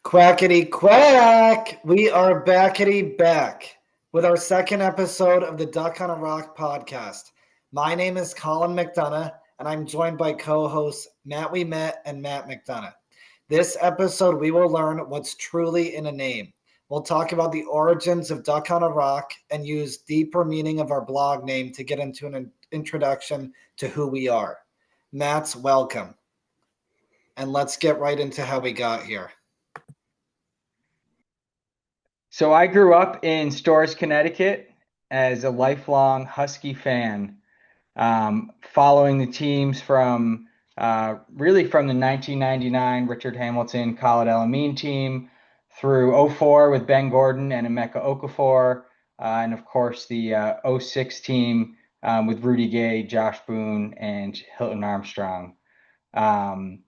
Quackity quack! We are backity back with our second episode of the Duck on a Rock podcast. My name is Colin McDonough, and I'm joined by co-hosts Matt We Met and Matt McDonough. This episode, we will learn what's truly in a name. We'll talk about the origins of Duck on a Rock and use deeper meaning of our blog name to get into an introduction to who we are. Matt's welcome. And let's get right into how we got here. So I grew up in Storrs, Connecticut as a lifelong Husky fan, following the teams from really from the 1999 Richard Hamilton Khalid El-Amin team through '04 with Ben Gordon and Emeka Okafor, and of course the '06 team with Rudy Gay, Josh Boone, and Hilton Armstrong. Um,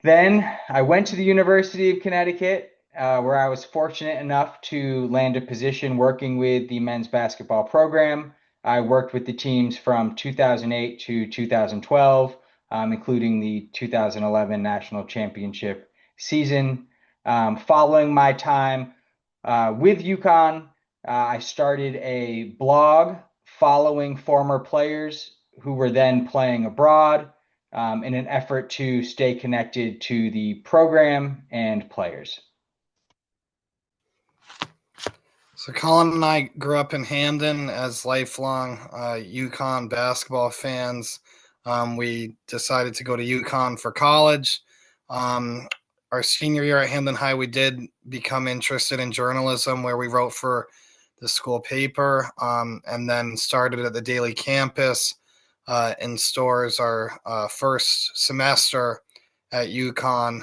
then I went to the University of Connecticut, where I was fortunate enough to land a position working with the men's basketball program. I worked with the teams from 2008 to 2012, including the 2011 national championship season. Following my time with UConn, I started a blog following former players who were then playing abroad, in an effort to stay connected to the program and players. So Colin and I grew up in Hamden as lifelong UConn basketball fans. We decided to go to UConn for college. Um, our senior year at Hamden High, we did become interested in journalism, where we wrote for the school paper, and then started at the Daily Campus in Storrs our first semester at UConn,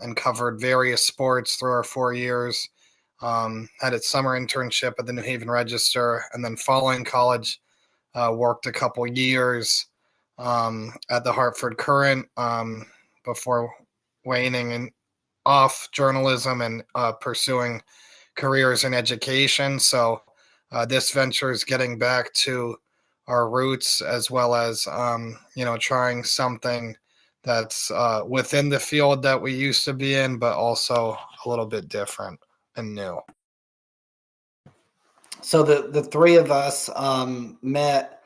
and covered various sports through our 4 years. Had a summer internship at the New Haven Register, and then following college, worked a couple years at the Hartford Courant, before waning and off journalism and pursuing careers in education. So this venture is getting back to our roots, as well as trying something that's within the field that we used to be in, but also a little bit different and new. So the three of us met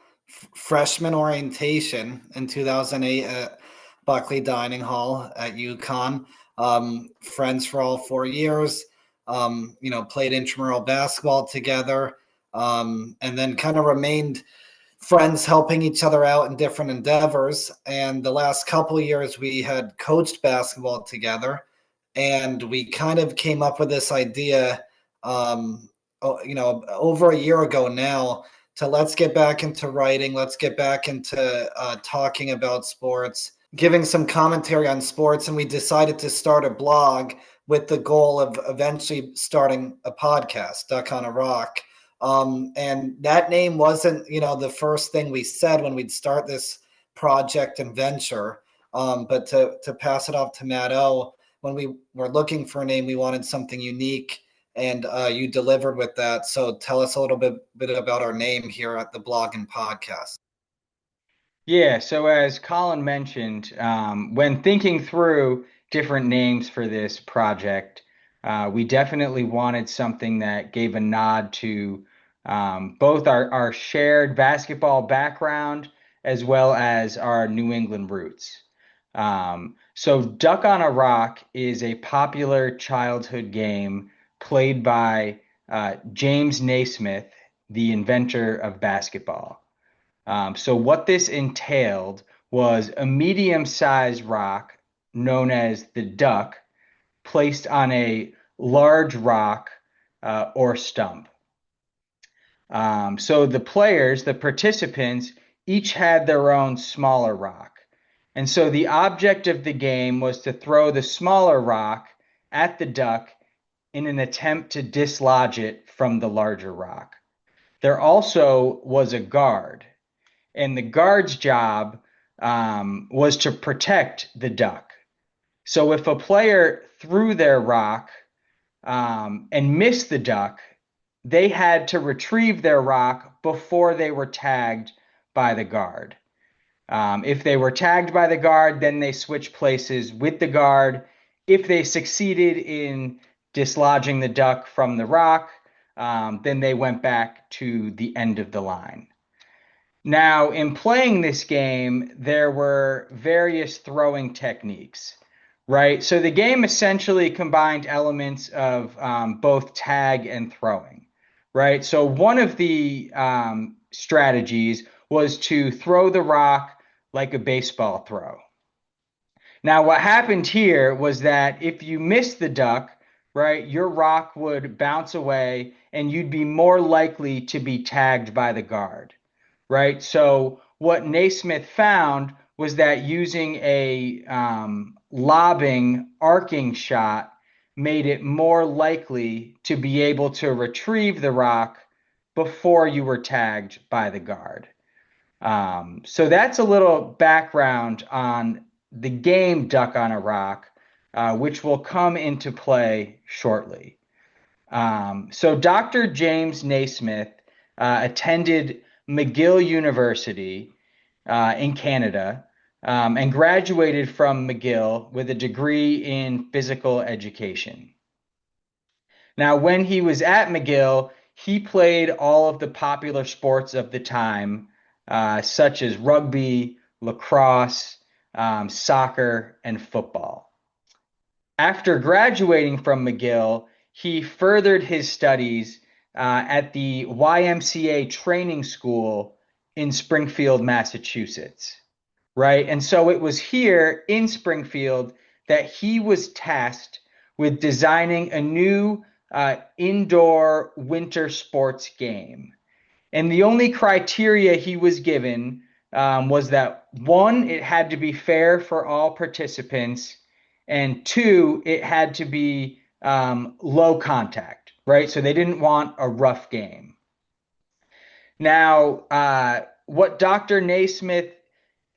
freshman orientation in 2008 at Buckley Dining Hall at UConn. Friends for all 4 years. Played intramural basketball together, and then kind of remained friends, helping each other out in different endeavors. And the last couple of years, we had coached basketball together, and we kind of came up with this idea, over a year ago now, to let's get back into writing, let's get back into talking about sports, giving some commentary on sports, and we decided to start a blog with the goal of eventually starting a podcast, Duck on a Rock. And that name wasn't, the first thing we said when we'd start this project and venture. But to pass it off to Matt O, when we were looking for a name, we wanted something unique, and you delivered with that. So tell us a little bit about our name here at the blog and podcast. Yeah, so as Colin mentioned, when thinking through different names for this project, we definitely wanted something that gave a nod to both our shared basketball background as well as our New England roots. So Duck on a Rock is a popular childhood game played by James Naismith, the inventor of basketball. So what this entailed was a medium-sized rock known as the duck placed on a large rock or stump. So the players, the participants, each had their own smaller rock. And so the object of the game was to throw the smaller rock at the duck in an attempt to dislodge it from the larger rock. There also was a guard, and the guard's job was to protect the duck. So if a player threw their rock and missed the duck, they had to retrieve their rock before they were tagged by the guard. If they were tagged by the guard, then they switched places with the guard. if they succeeded in dislodging the duck from the rock, then they went back to the end of the line. Now, in playing this game, there were various throwing techniques, right? So the game essentially combined elements of both tag and throwing, right? So one of the strategies was to throw the rock like a baseball throw. Now, what happened here was that if you missed the duck, right, your rock would bounce away and you'd be more likely to be tagged by the guard, right? So what Naismith found was that using a lobbing, arcing shot made it more likely to be able to retrieve the rock before you were tagged by the guard. So that's a little background on the game Duck on a Rock, which will come into play shortly. So Dr. James Naismith attended McGill University in Canada and graduated from McGill with a degree in physical education. Now, when he was at McGill, he played all of the popular sports of the time, such as rugby, lacrosse, soccer, and football. After graduating from McGill, he furthered his studies at the YMCA training school in Springfield, Massachusetts, right? And so it was here in Springfield that he was tasked with designing a new indoor winter sports game. And the only criteria he was given was that one, it had to be fair for all participants, and two, it had to be low contact, right? So they didn't want a rough game. Now, what Dr. Naismith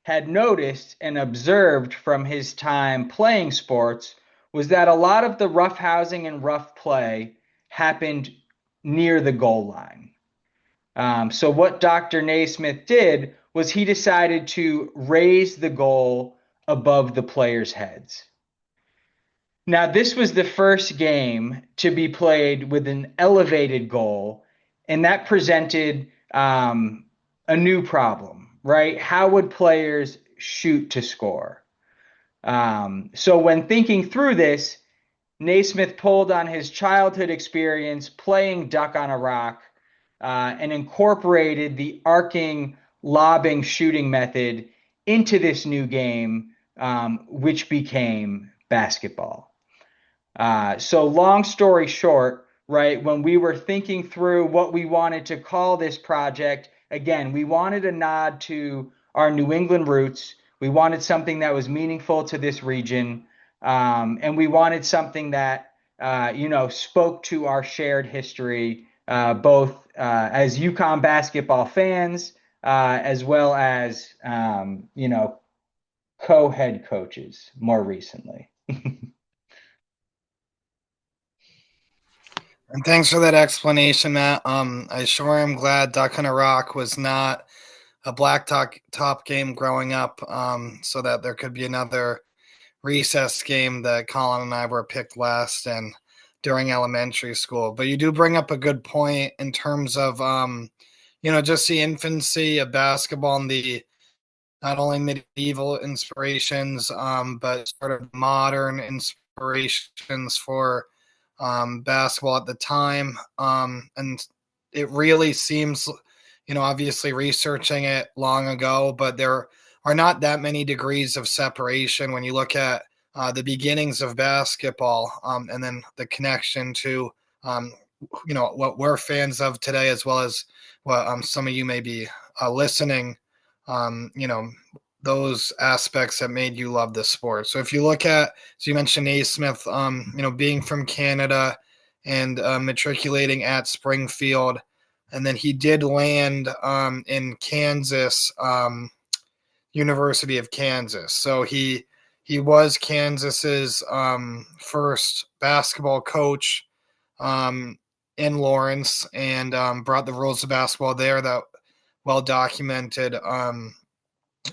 had noticed and observed from his time playing sports was that a lot of the roughhousing and rough play happened near the goal line. So what Dr. Naismith did was he decided to raise the goal above the players' heads. Now, this was the first game to be played with an elevated goal, and that presented a new problem, right? How would players shoot to score? So when thinking through this, Naismith pulled on his childhood experience playing Duck on a Rock and incorporated the arcing, lobbing, shooting method into this new game, which became basketball. So long story short, right, when we were thinking through what we wanted to call this project, again, we wanted a nod to our New England roots. We wanted something that was meaningful to this region, and we wanted something that, spoke to our shared history, both as UConn basketball fans, as well as, co-head coaches more recently. And thanks for that explanation, Matt. I sure am glad Duck on a Rock was not a black top game growing up, so that there could be another recess game that Colin and I were picked last and during elementary school. But you do bring up a good point in terms of, just the infancy of basketball and the not only medieval inspirations, but sort of modern inspirations for basketball at the time. And it really seems, obviously researching it long ago, but there are not that many degrees of separation when you look at the beginnings of basketball, and then the connection to, what we're fans of today, as well as what some of you may be listening, um, you know, those aspects that made you love the sport. So if you look at, so you mentioned Naismith, being from Canada and matriculating at Springfield, and then he did land in Kansas, University of Kansas. So he was Kansas's first basketball coach in Lawrence, and brought the rules of basketball there. That well documented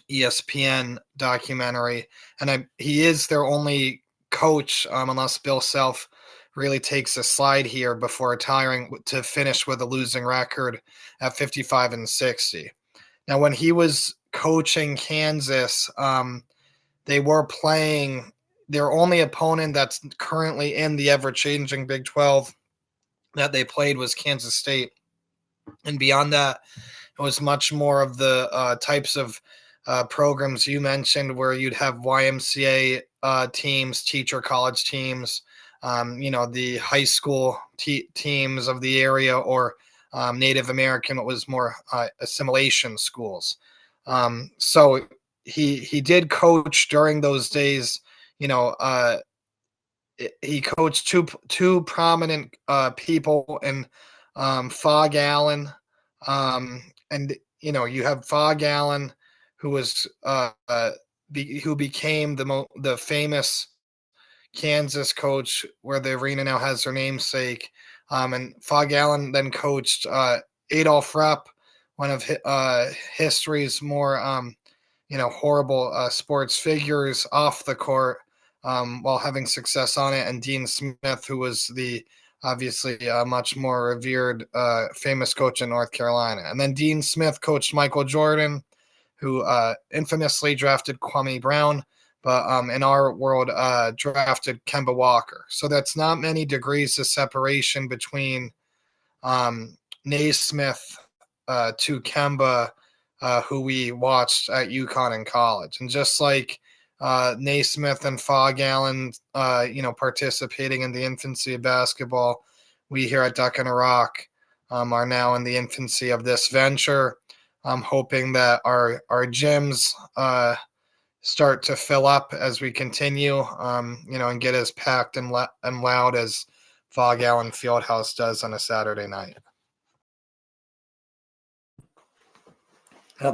ESPN documentary, and he is their only coach, unless Bill Self really takes a slide here before retiring, to finish with a losing record at 55-60. Now, when he was coaching Kansas, they were playing their only opponent that's currently in the ever-changing Big 12 that they played was Kansas State. And beyond that, it was much more of the types of programs you mentioned, where you'd have YMCA teams, teacher college teams, the high school teams of the area, or Native American. It was more assimilation schools. So he did coach during those days. He coached two prominent people in Fog Allen, and you have Fog Allen, who was who became the famous Kansas coach, where the arena now has their namesake. And Fog Allen then coached Adolph Rupp, one of history's more horrible sports figures off the court, while having success on it, and Dean Smith, who was the obviously much more revered, famous coach in North Carolina. And then Dean Smith coached Michael Jordan, who infamously drafted Kwame Brown, but in our world drafted Kemba Walker. So that's not many degrees of separation between Naismith to Kemba, who we watched at UConn in college. And just like Naismith and Fog Allen, participating in the infancy of basketball, we here at Duck and a Rock are now in the infancy of this venture. I'm hoping that our gyms start to fill up as we continue, and get as packed and loud as Fog Allen Fieldhouse does on a Saturday night.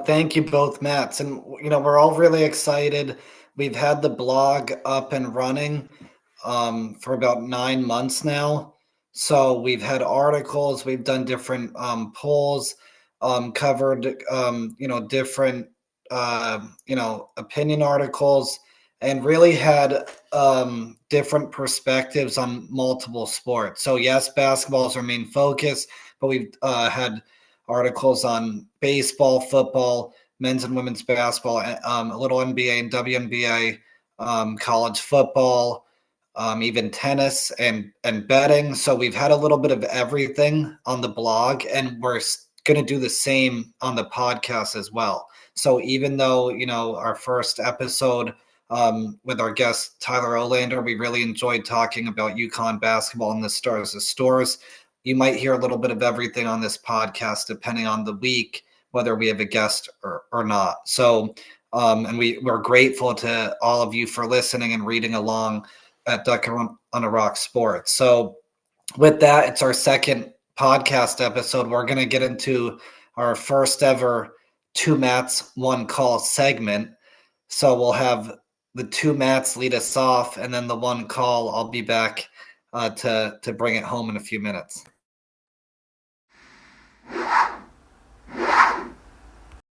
Thank you both, Matts. And, we're all really excited. We've had the blog up and running for about 9 months now. So we've had articles, we've done different polls, covered, different, opinion articles, and really had different perspectives on multiple sports. So yes, basketball is our main focus, but we've had articles on baseball, football, men's and women's basketball, a little NBA and WNBA, college football, even tennis and betting. So we've had a little bit of everything on the blog, and we're going to do the same on the podcast as well. So even though, our first episode with our guest Tyler Olander, we really enjoyed talking about UConn basketball and the stars of stores, you might hear a little bit of everything on this podcast, depending on the week, whether we have a guest or not. So, and we're grateful to all of you for listening and reading along at Duck on a Rock Sports. So with that, it's our second podcast episode. We're going to get into our first ever Two Mats, One Call segment. So we'll have the two Mats lead us off, and then the one call, I'll be back to bring it home in a few minutes.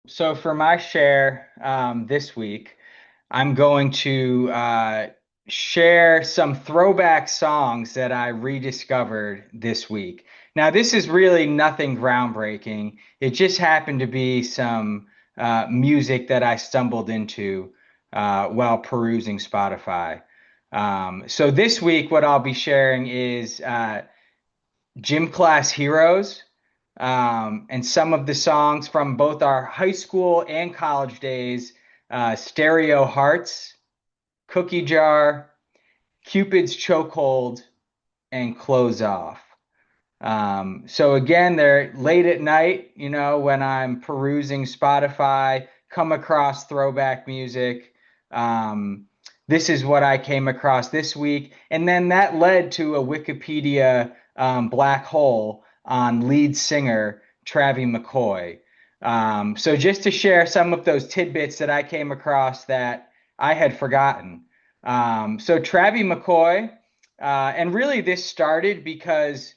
So for my share this week, I'm going to share some throwback songs that I rediscovered this week. Now, this is really nothing groundbreaking. It just happened to be some music that I stumbled into while perusing Spotify. So this week, what I'll be sharing is Gym Class Heroes, and some of the songs from both our high school and college days, Stereo Hearts, Cookie Jar, Cupid's Chokehold, and Close Off. So again, they're late at night, when I'm perusing Spotify, come across throwback music. This is what I came across this week. And then that led to a Wikipedia black hole on lead singer Travie McCoy. So just to share some of those tidbits that I came across that I had forgotten. So Travie McCoy, and really this started because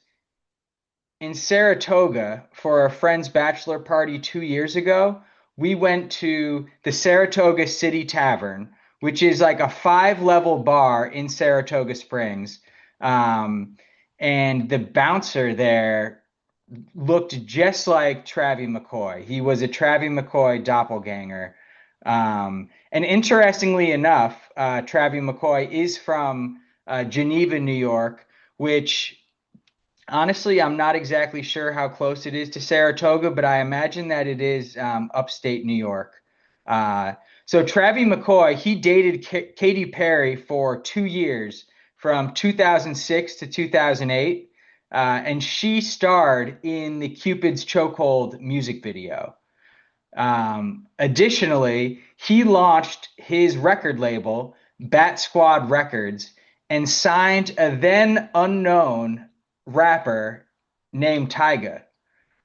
in Saratoga for a friend's bachelor party 2 years ago, we went to the Saratoga City Tavern, which is like a 5-level bar in Saratoga Springs. And the bouncer there looked just like Travie McCoy. He was a Travie McCoy doppelganger. And interestingly enough, Travie McCoy is from Geneva, New York, which honestly, I'm not exactly sure how close it is to Saratoga, but I imagine that it is upstate New York. Uh, so Travie McCoy, he dated Katy Perry for 2 years, from 2006 to 2008, and she starred in the Cupid's Chokehold music video. Additionally, he launched his record label, Bat Squad Records, and signed a then unknown rapper named Tyga.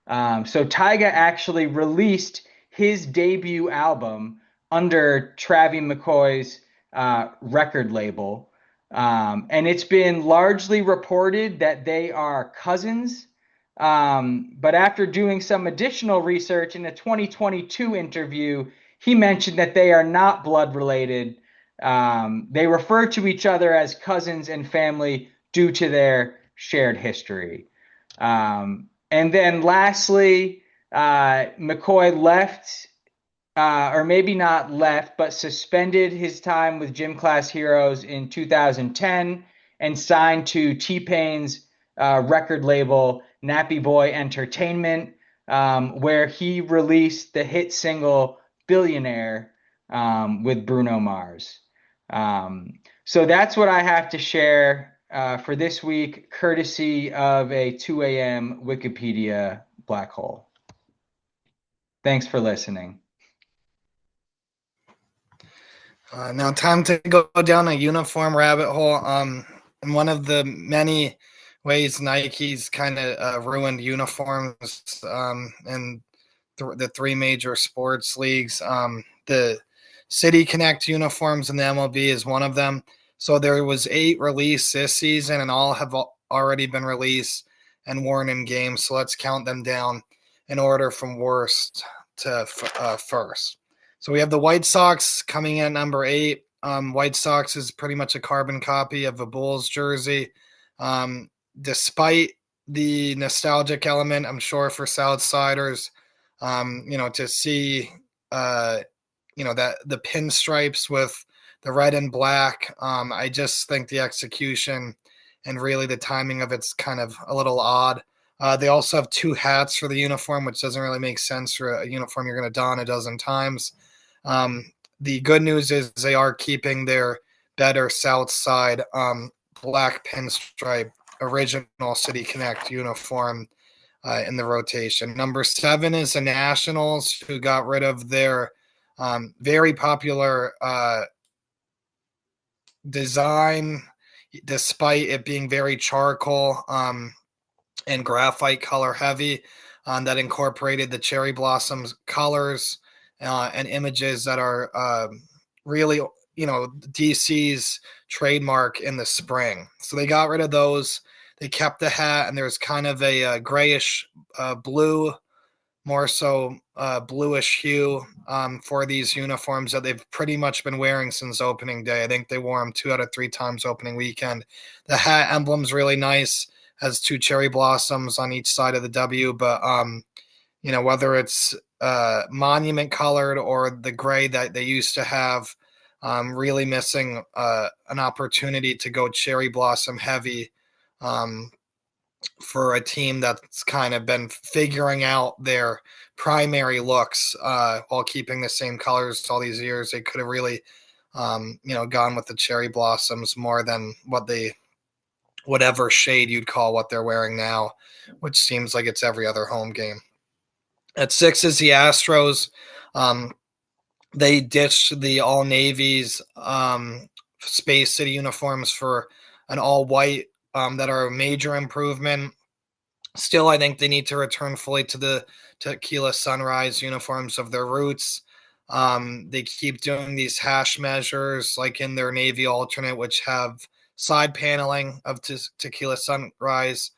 So Tyga actually released his debut album under Travie McCoy's record label. And it's been largely reported that they are cousins. But after doing some additional research in a 2022 interview, he mentioned that they are not blood related. They refer to each other as cousins and family due to their shared history. And then lastly, McCoy left, or maybe not left, but suspended his time with Gym Class Heroes in 2010 and signed to T-Pain's record label, Nappy Boy Entertainment, where he released the hit single Billionaire with Bruno Mars. So that's what I have to share for this week, courtesy of a 2 a.m. Wikipedia black hole. Thanks for listening. Now, time to go down a uniform rabbit hole. In one of the many ways Nike's kind of ruined uniforms in the three major sports leagues. The City Connect uniforms in the MLB is one of them. So there was 8 released this season, and all have already been released and worn in games. So let's count them down in order from worst to first. So we have the White Sox coming in number 8. White Sox is pretty much a carbon copy of a Bulls jersey. Despite the nostalgic element, I'm sure for Southsiders, to see, that the pinstripes with the red and black, I just think the execution and really the timing of it's kind of a little odd. They also have 2 hats for the uniform, which doesn't really make sense for a uniform you're going to don a dozen times. The good news is they are keeping their better South Side black pinstripe original City Connect uniform in the rotation. Number 7 is the Nationals, who got rid of their very popular design, despite it being very charcoal and graphite color heavy, that incorporated the cherry blossoms colors and images that are really, DC's trademark in the spring. So they got rid of those. They kept the hat, and there's kind of a grayish blue, more so bluish hue for these uniforms that they've pretty much been wearing since opening day. I think they wore them 2 out of 3 times opening weekend. The hat emblem's really nice, has 2 cherry blossoms on each side of the W, but whether it's monument colored or the gray that they used to have, really missing an opportunity to go cherry blossom heavy for a team that's kind of been figuring out their primary looks while keeping the same colors all these years. They could have really, gone with the cherry blossoms more than whatever shade you'd call what they're wearing now, which seems like it's every other home game. At 6 is the Astros. They ditched the all navies Space City uniforms for an all white that are a major improvement. Still, I think they need to return fully to the Tequila Sunrise uniforms of their roots. They keep doing these hash measures like in their Navy alternate, which have side paneling of Tequila Sunrise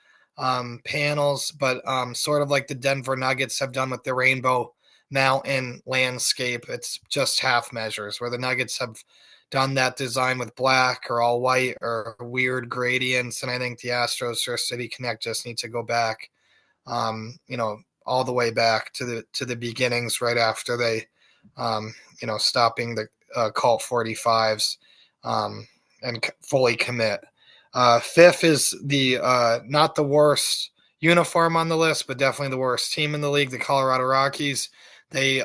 panels, but sort of like the Denver Nuggets have done with the Rainbow Mountain landscape. It's just half measures, where the Nuggets have done that design with black or all white or weird gradients. And I think the Astros or City Connect just need to go back, all the way back to the beginnings right after they, stopping the Colt 45s, and fully commit. Fifth is the not the worst uniform on the list, but definitely the worst team in the league, the Colorado Rockies. They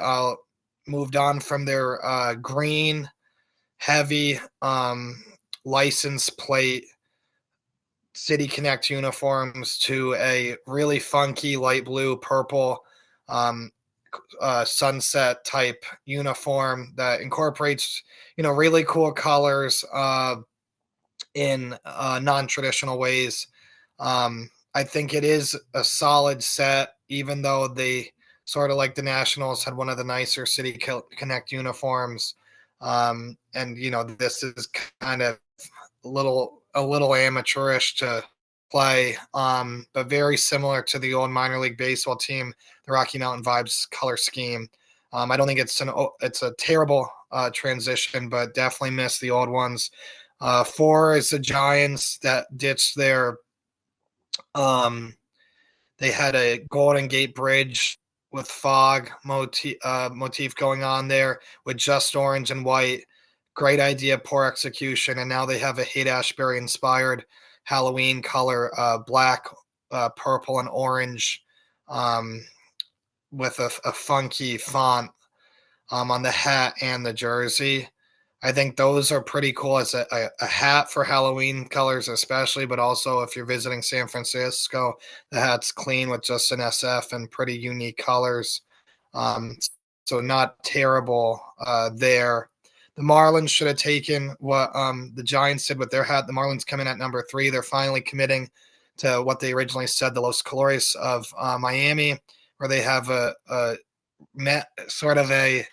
moved on from their green heavy license plate City Connect uniforms to a really funky light blue, purple, um, sunset type uniform that incorporates, really cool colors in non-traditional ways. I think it is a solid set, even though they sort of like the Nationals had one of the nicer City Connect uniforms. And this is kind of a little amateurish to play, but very similar to the old minor league baseball team, the Rocky Mountain Vibes color scheme. I don't think it's a terrible transition, but definitely miss the old ones. 4 is the Giants that ditched their. They had a Golden Gate Bridge with fog motif going on there with just orange and white. Great idea, poor execution, and now they have a Haight Ashbury inspired Halloween color, black, purple, and orange, um, with a funky font on the hat and the jersey. I think those are pretty cool as a hat for Halloween colors, especially, but also if you're visiting San Francisco, the hat's clean with just an SF and pretty unique colors. Um, so not terrible there. The Marlins should have taken what the Giants did with their hat. The Marlins come in at number 3. They're finally committing to what they originally said, the Los Colores of Miami, where they have a sort of a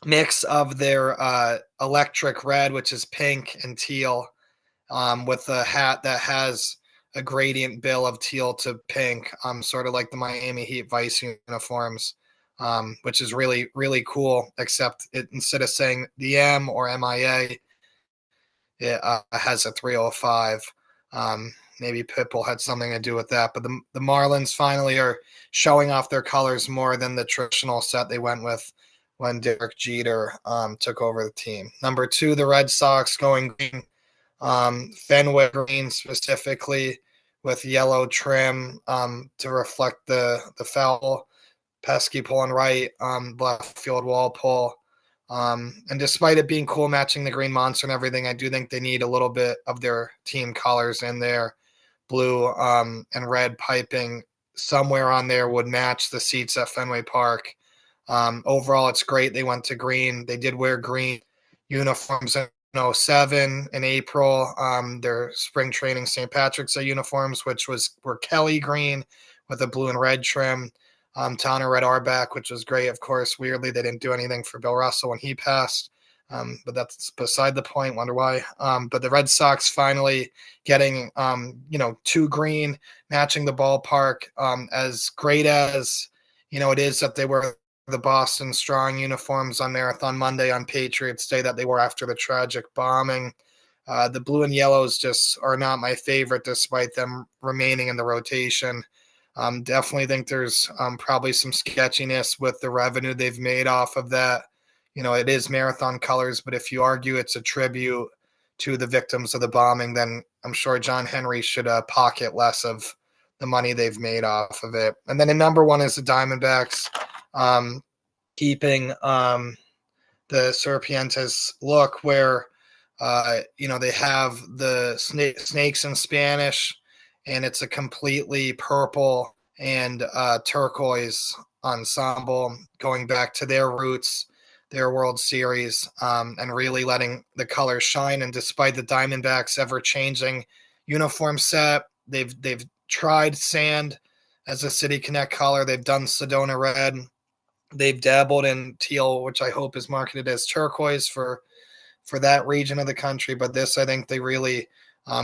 mix of their electric red, which is pink and teal, with a hat that has a gradient bill of teal to pink, sort of like the Miami Heat Vice uniforms, which is really, really cool, except instead of saying the M or MIA, it has a 305. Maybe Pitbull had something to do with that. But the Marlins finally are showing off their colors more than the traditional set they went with when Derek Jeter took over the team. Number 2, the Red Sox going green, Fenway green specifically, with yellow trim to reflect the foul pesky pulling right, left field wall pull. And despite it being cool matching the green monster and everything, I do think they need a little bit of their team colors in there. Blue and red piping somewhere on there would match the seats at Fenway Park. Overall, it's great. They went to green. They did wear green uniforms in 07 in April. Their spring training St. Patrick's Day uniforms, which were Kelly green with a blue and red trim. Towner Red Arback, which was great. Of course, weirdly, they didn't do anything for Bill Russell when he passed. But that's beside the point. Wonder why. But the Red Sox finally getting, 2 green, matching the ballpark. As great as, it is that they were the Boston Strong uniforms on Marathon Monday on Patriots Day that they were after the tragic bombing. The blue and yellows just are not my favorite, despite them remaining in the rotation. Definitely think there's probably some sketchiness with the revenue they've made off of that. It is marathon colors, but if you argue it's a tribute to the victims of the bombing, then I'm sure John Henry should pocket less of the money they've made off of it. And then in number 1 is the Diamondbacks, keeping the Serpientes look where, they have the snakes in Spanish, and it's a completely purple and turquoise ensemble going back to their roots, their World Series, and really letting the colors shine. And despite the Diamondbacks ever-changing uniform set, they've tried sand as a City Connect color. They've done Sedona red. They've dabbled in teal, which I hope is marketed as turquoise for that region of the country. But this, I think they really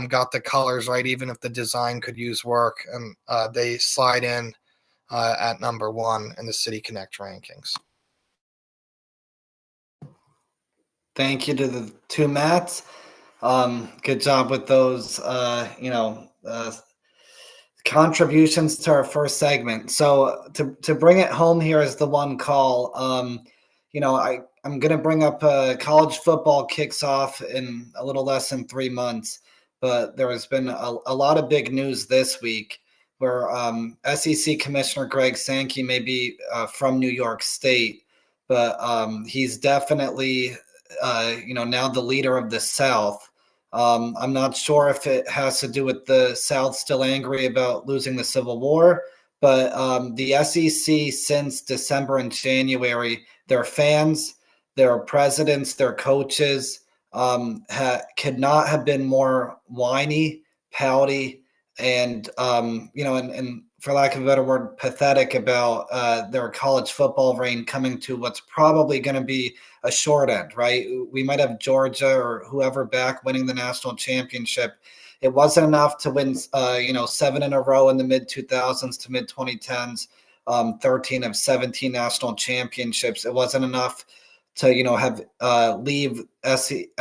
got the colors right, even if the design could use work. And they slide in at number 1 in the City Connect rankings. Thank you to the two Matts. Good job with those, contributions to our first segment. So to bring it home here is the one call. I'm going to bring up college football kicks off in a little less than 3 months, but there has been a lot of big news this week where SEC Commissioner Greg Sankey may be from New York State, but he's definitely now the leader of the South. I'm not sure if it has to do with the South still angry about losing the Civil War, but the SEC since December and January, their fans, their presidents, their coaches could not have been more whiny, pouty, and and for lack of a better word, pathetic about their college football reign coming to what's probably going to be a short end, right? We might have Georgia or whoever back winning the national championship. It wasn't enough to win, 7 in a row in the mid 2000s to mid 2010s, 13 of 17 national championships. It wasn't enough to, have leave SEC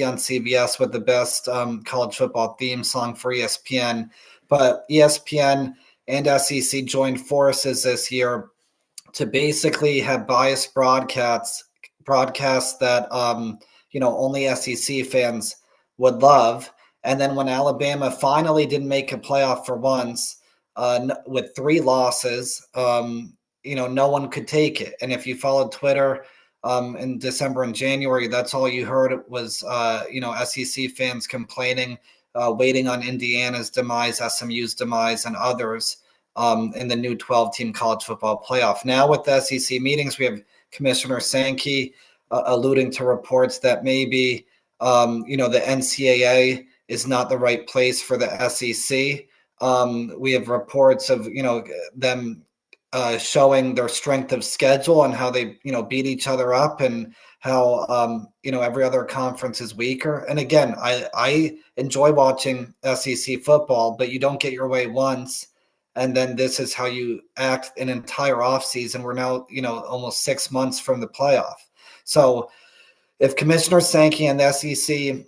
on CBS with the best college football theme song for ESPN. But ESPN and SEC joined forces this year to basically have biased broadcasts that only SEC fans would love. And then when Alabama finally didn't make a playoff for once, with 3 losses, no one could take it. And if you followed Twitter in December and January, that's all you heard was SEC fans complaining, waiting on Indiana's demise, SMU's demise, and others in the new 12-team college football playoff. Now with the SEC meetings, we have Commissioner Sankey alluding to reports that maybe the NCAA is not the right place for the SEC. We have reports of them showing their strength of schedule and how they beat each other up, and how every other conference is weaker. And again, I enjoy watching SEC football, but you don't get your way once, and then this is how you act an entire offseason. We're now almost 6 months from the playoff. So if Commissioner Sankey and the SEC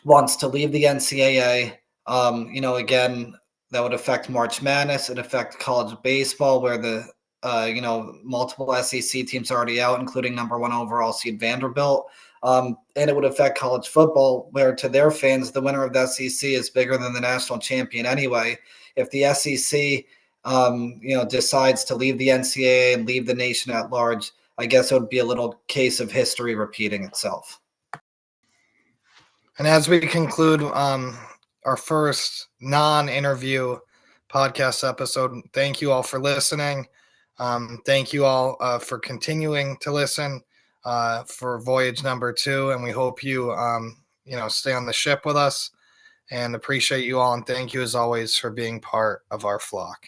wants to leave the NCAA, again, that would affect March Madness. It affect college baseball, where the multiple SEC teams are already out, including number 1 overall seed Vanderbilt. And it would affect college football, where to their fans, the winner of the SEC is bigger than the national champion anyway. If the SEC, decides to leave the NCAA and leave the nation at large, I guess it would be a little case of history repeating itself. And as we conclude our first non-interview podcast episode, thank you all for listening. Thank you all for continuing to listen for voyage number 2, and we hope you stay on the ship with us, and appreciate you all, and thank you as always for being part of our flock.